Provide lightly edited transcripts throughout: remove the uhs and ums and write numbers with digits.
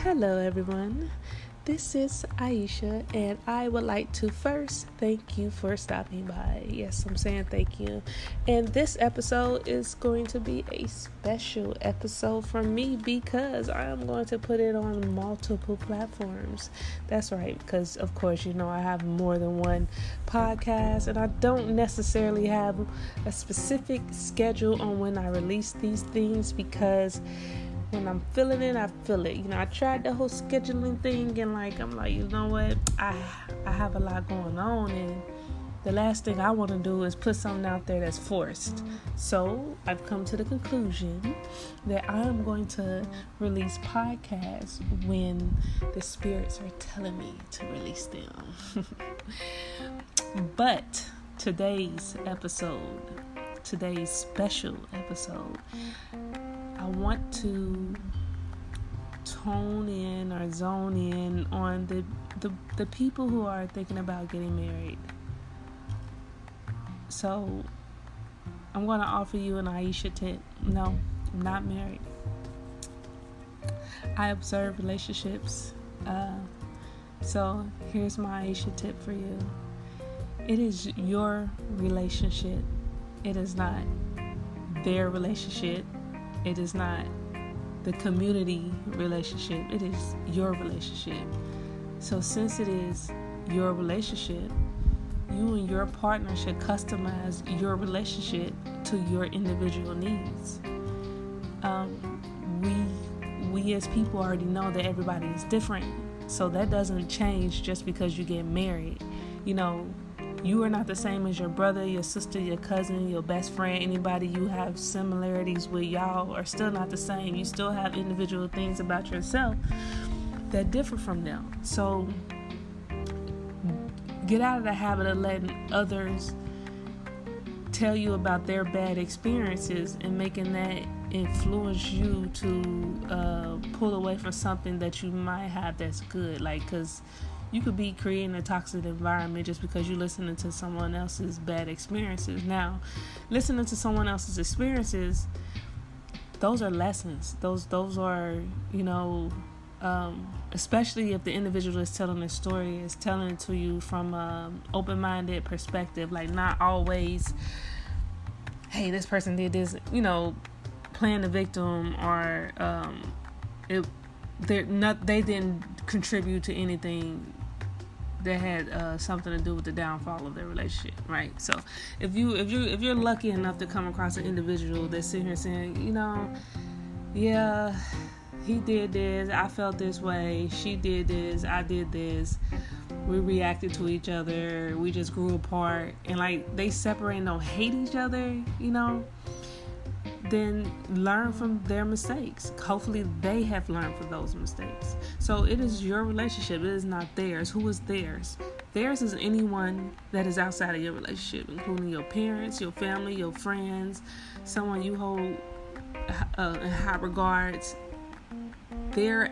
Hello, everyone. This is Aisha, and I would like to first thank you for stopping by. Yes, I'm saying thank you. And this episode is going to be a special episode for me because I am going to put it on multiple platforms. That's right, because of course, I have more than one podcast, and I don't necessarily have a specific schedule on when I release these things because when I'm feeling it, I feel it. I tried the whole scheduling thing and I'm like, you know what? I have a lot going on, and the last thing I want to do is put something out there that's forced. So I've come to the conclusion that I'm going to release podcasts when the spirits are telling me to release them. But today's special episode, I want to tone in or zone in on the people who are thinking about getting married. So I'm going to offer you an Aisha tip. No, I'm not married. I observe relationships. So here's my Aisha tip for you. It is your relationship. It is not their relationship. It is not the community relationship. It is your relationship. So since it is your relationship, you and your partner should customize your relationship to your individual needs. We as people already know that everybody is different. So that doesn't change just because you get married. You are not the same as your brother, your sister, your cousin, your best friend, anybody you have similarities with. Y'all are still not the same. You still have individual things about yourself that differ from them. So get out of the habit of letting others tell you about their bad experiences and making that influence you to pull away from something that you might have that's good. Because you could be creating a toxic environment just because you're listening to someone else's bad experiences. Now, listening to someone else's experiences, those are lessons. Those are, especially if the individual is telling the story, is telling it to you from an open-minded perspective. Not always, hey, this person did this, playing the victim, or they didn't contribute to anything that had something to do with the downfall of their relationship, right? So if you're lucky enough to come across an individual that's sitting here saying, yeah, he did this, I felt this way, she did this, I did this, we reacted to each other, we just grew apart, and they separate and don't hate each other, then learn from their mistakes. Hopefully they have learned from those mistakes. So it is your relationship. It is not theirs. Who is theirs? Theirs is anyone that is outside of your relationship, including your parents, your family, your friends, someone you hold in high regards. They are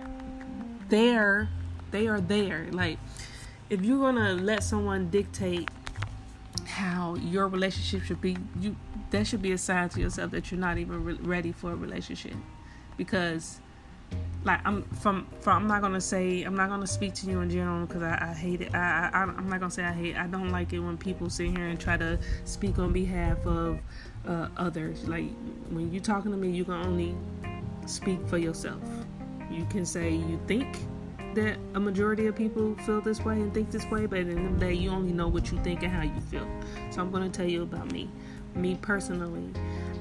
there. If you're going to let someone dictate how your relationship should be, that should be a sign to yourself that you're not even ready for a relationship. Because I'm not gonna speak to you in general because I hate it. I'm not gonna say I hate. I don't like it when people sit here and try to speak on behalf of others. When you're talking to me, you can only speak for yourself. You can say you think that a majority of people feel this way and think this way, but at the end of the day, you only know what you think and how you feel. So I'm going to tell you about me. Me personally,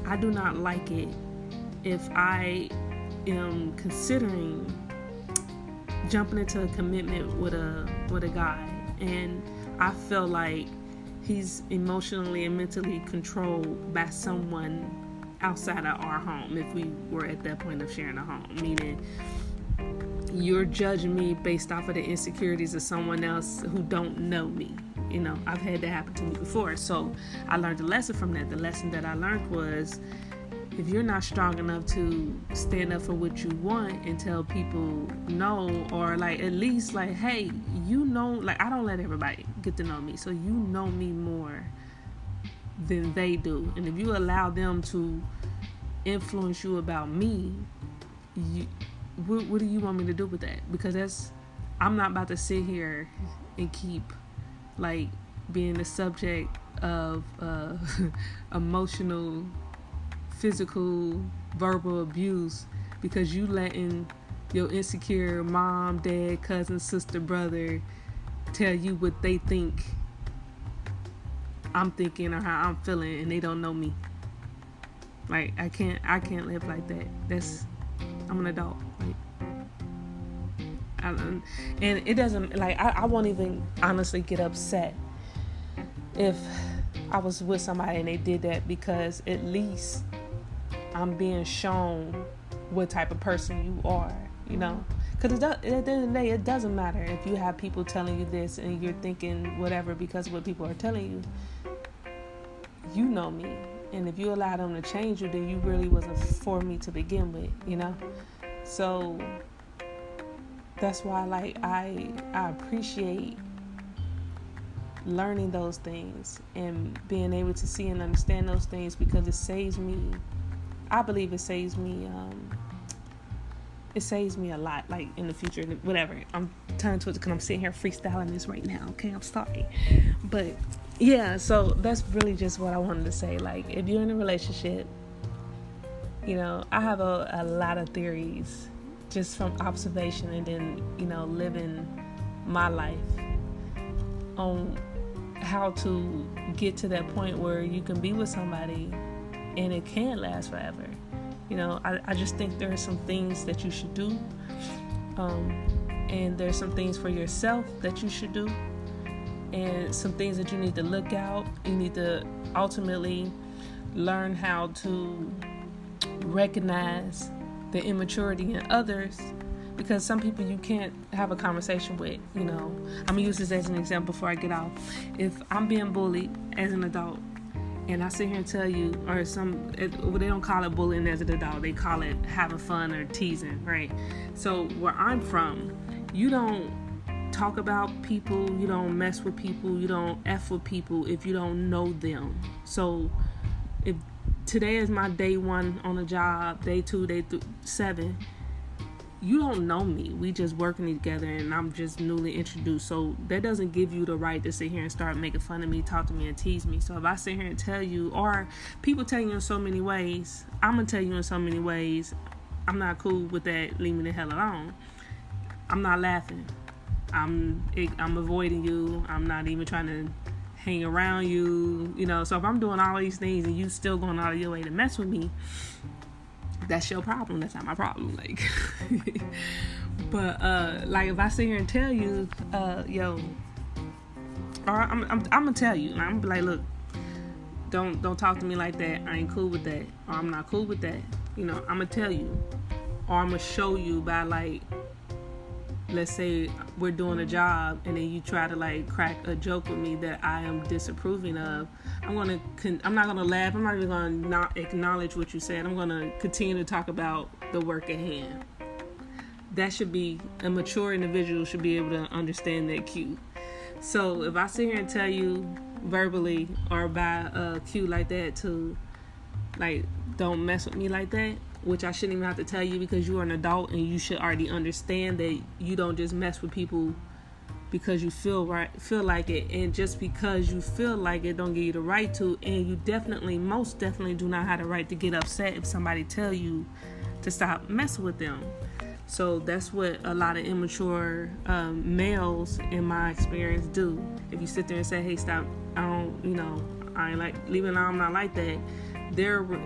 I do not like it if I am considering jumping into a commitment with a guy and I feel like he's emotionally and mentally controlled by someone outside of our home, if we were at that point of sharing a home, meaning you're judging me based off of the insecurities of someone else who don't know me. I've had that happen to me before. So I learned a lesson from that. The lesson that I learned was, if you're not strong enough to stand up for what you want and tell people no, or at least hey, I don't let everybody get to know me. So you know me more than they do. And if you allow them to influence you about me, what do you want me to do with that? Because I'm not about to sit here and keep like being the subject of emotional, physical, verbal abuse because you letting your insecure mom, dad, cousin, sister, brother tell you what they think I'm thinking or how I'm feeling, and they don't know me. Like I can't live like that. I'm an adult. Like, and it doesn't, like, I won't even honestly get upset if I was with somebody and they did that, because at least I'm being shown what type of person you are, you know. Because at the end of the day, it doesn't matter if you have people telling you this and you're thinking whatever because of what people are telling you. You know me. And if you allow them to change you, then you really wasn't for me to begin with, you know? So that's why, like, I appreciate learning those things and being able to see and understand those things, because it saves me. I believe it saves me a lot, like, in the future, whatever. I'm turning towards it because I'm sitting here freestyling this right now, okay? I'm sorry. But, yeah, so that's really just what I wanted to say. Like, if you're in a relationship, you know, I have a lot of theories just from observation and then, you know, living my life on how to get to that point where you can be with somebody and it can last forever. You know, I just think there are some things that you should do, and there's some things for yourself that you should do, and some things that you need to look out. You need to ultimately learn how to recognize the immaturity in others, because some people you can't have a conversation with, you know. I'm going to use this as an example before I get off. If I'm being bullied as an adult, and I sit here and tell you, or they don't call it bullying as an adult, they call it having fun or teasing, right? So where I'm from, you don't talk about people, you don't mess with people, you don't F with people if you don't know them. So if today is my day 1 on the job, day 2, day 7, you don't know me. We just working together and I'm just newly introduced. So that doesn't give you the right to sit here and start making fun of me, talk to me, and tease me. So if I sit here and tell you, or people tell you in so many ways, I'm going to tell you in so many ways, I'm not cool with that, leave me the hell alone. I'm not laughing. I'm avoiding you. I'm not even trying to hang around you, you know. So if I'm doing all these things and you still going out of your way to mess with me, that's your problem. That's not my problem. Like, but like if I sit here and tell you, yo, or I'm gonna tell you, I'm gonna be like, look, don't talk to me like that. I ain't cool with that, or I'm not cool with that. You know, I'm gonna tell you, or I'm gonna show you by, like, let's say we're doing a job and then you try to, like, crack a joke with me that I am disapproving of. I'm not gonna laugh. I'm not even gonna not acknowledge what you said. I'm gonna continue to talk about the work at hand. That should be, a mature individual should be able to understand that cue. So if I sit here and tell you verbally or by a cue like that to, like, don't mess with me like that, which I shouldn't even have to tell you because you are an adult and you should already understand that you don't just mess with people because you feel like it, and just because you feel like it don't give you the right to, and you most definitely do not have the right to get upset if somebody tell you to stop messing with them. So that's what a lot of immature males, in my experience, do. If you sit there and say, hey, stop, I ain't like, leave it alone, I'm not like that,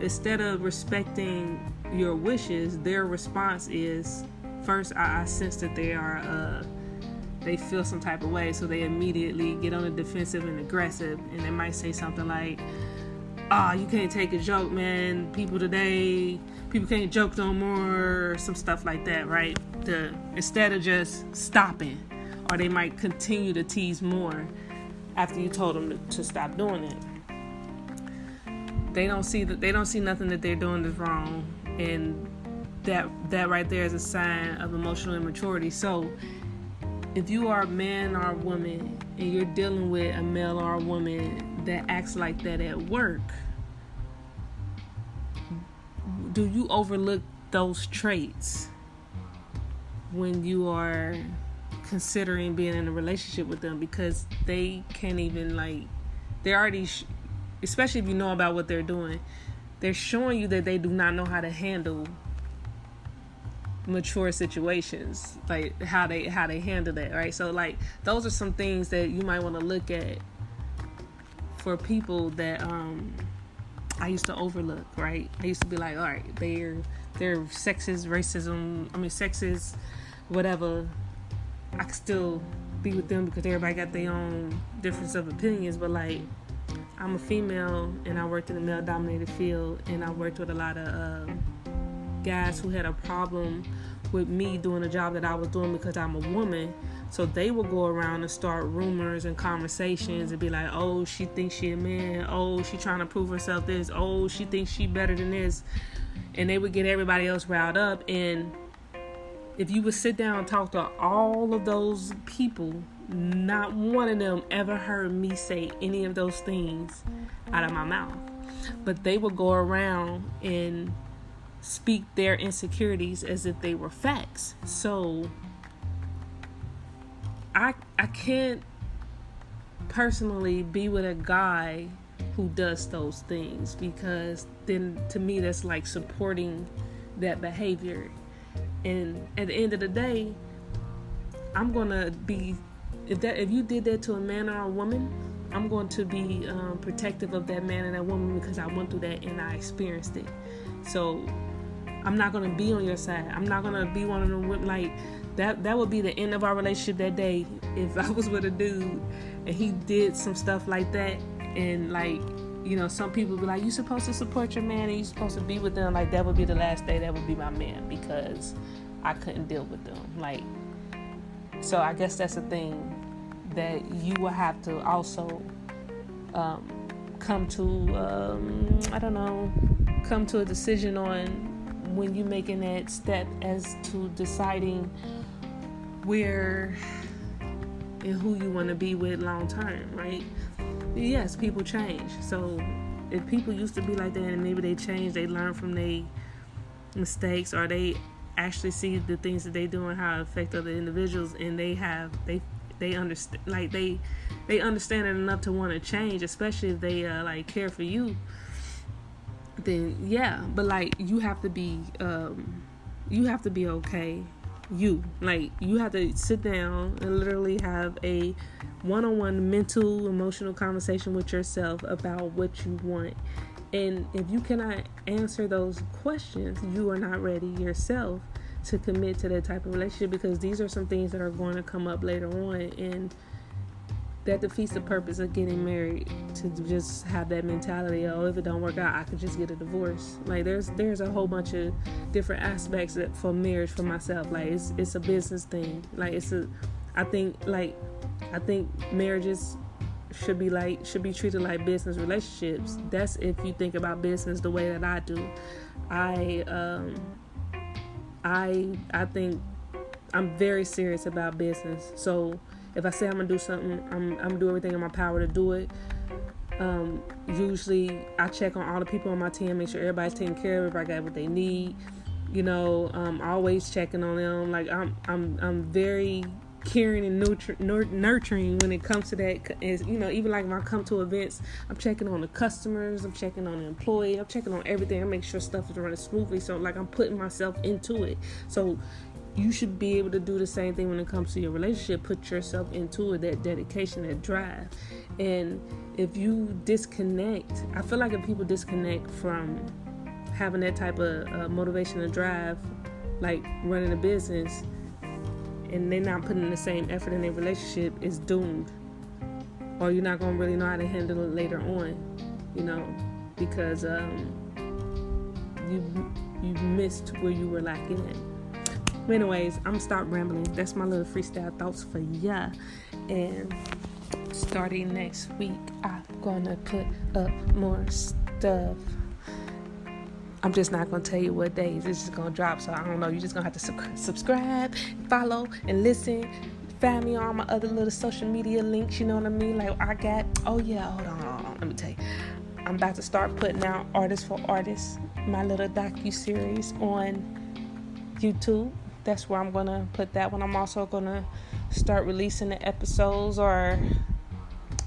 instead of respecting your wishes, their response is, first, I sense that they feel some type of way, so they immediately get on the defensive and aggressive, and they might say something like, you can't take a joke, man, people can't joke no more, or some stuff like that, right? Instead of just stopping, or they might continue to tease more after you told them to stop doing it. They don't see nothing that they're doing is wrong, and that right there is a sign of emotional immaturity. So if you are a man or a woman and you're dealing with a male or a woman that acts like that at work, do you overlook those traits when you are considering being in a relationship with them, because they can't even, like, they're already, especially if you know about what they're doing, they're showing you that they do not know how to handle mature situations, like how they handle that, right? So, like, those are some things that you might want to look at for people that I used to overlook, right? I used to be like, all right, they're sexist, sexist, whatever. I could still be with them because everybody got their own difference of opinions, but, like, I'm a female and I worked in a male-dominated field, and I worked with a lot of guys who had a problem with me doing the job that I was doing because I'm a woman. So they would go around and start rumors and conversations and be like, oh, she thinks she a man, oh, she trying to prove herself this, oh, she thinks she better than this. And they would get everybody else riled up. And if you would sit down and talk to all of those people, not one of them ever heard me say any of those things out of my mouth. But they would go around and speak their insecurities as if they were facts. So I can't personally be with a guy who does those things, because then to me that's like supporting that behavior. And at the end of the day, I'm gonna be, if you did that to a man or a woman, I'm going to be protective of that man and that woman, because I went through that and I experienced it. So I'm not going to be on your side. I'm not going to be one of them women, like, that would be the end of our relationship that day if I was with a dude and he did some stuff like that. And, like, you know, some people be like, you supposed to support your man and you supposed to be with them. Like, that would be the last day that would be my man, because I couldn't deal with them. Like, so I guess that's the thing that you will have to also come to a decision on when you're making that step as to deciding where and who you want to be with long term, right? Yes, people change. So if people used to be like that and maybe they change, they learn from their mistakes, or they actually see the things that they do and how it affect other individuals, and they understand, like, they understand it enough to want to change, especially if they like care for you, then yeah. But, like, you have to be okay. You have to sit down and literally have a one-on-one mental, emotional conversation with yourself about what you want. And if you cannot answer those questions, you are not ready yourself to commit to that type of relationship, because these are some things that are going to come up later on, and that defeats the purpose of getting married, to just have that mentality, oh, if it don't work out, I could just get a divorce. Like, there's a whole bunch of different aspects for marriage for myself. Like, it's a business thing. Like, I think marriages should be treated like business relationships. That's if you think about business the way that I do. I think I'm very serious about business. So if I say I'm gonna do something, I'm gonna do everything in my power to do it. Usually I check on all the people on my team, make sure everybody's taken care of, everybody got what they need. You know, always checking on them. Like, I'm very caring and nurturing when it comes to that. Is, you know, even like when I come to events, I'm checking on the customers, I'm checking on the employee, I'm checking on everything. I make sure stuff is running smoothly. So, like, I'm putting myself into it. So you should be able to do the same thing when it comes to your relationship. Put yourself into it, that dedication, that drive. And if you disconnect, I feel like if people disconnect from having that type of motivation and drive, like running a business, and they're not putting the same effort in their relationship, is doomed. Or you're not going to really know how to handle it later on, you know, because you missed where you were lacking at. But anyways, I'm going to stop rambling. That's my little freestyle thoughts for ya. And starting next week, I'm going to put up more stuff. I'm just not going to tell you what days it's just going to drop. So I don't know. You're just going to have to subscribe, follow, and listen. Find me on my other little social media links. You know what I mean? Like, I got, hold on. Let me tell you. I'm about to start putting out Artists for Artists, my little docu-series on YouTube. that's where I'm going to put that one. I'm also going to start releasing the episodes, or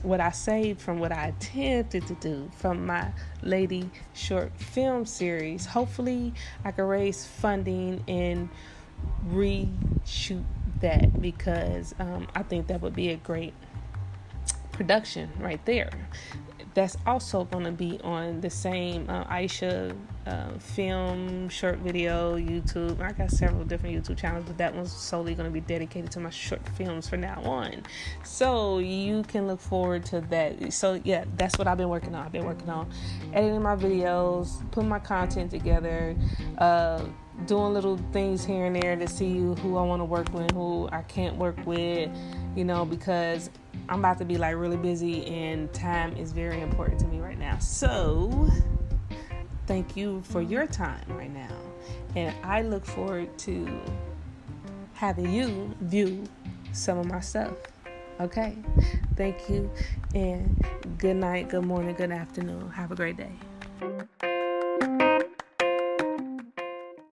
what I saved from what I attempted to do from my lady short film series. Hopefully I can raise funding and reshoot that, because I think that would be a great production right there. That's also going to be on the same Aisha film short video YouTube. I got several different YouTube channels, but that one's solely going to be dedicated to my short films from now on. So you can look forward to that. So yeah, that's what I've been working on. I've been working on editing my videos, putting my content together, doing little things here and there to see who I want to work with, who I can't work with, because I'm about to be like really busy and time is very important to me right now. So thank you for your time right now. And I look forward to having you view some of my stuff. Okay? Thank you. And good night, good morning, good afternoon. Have a great day.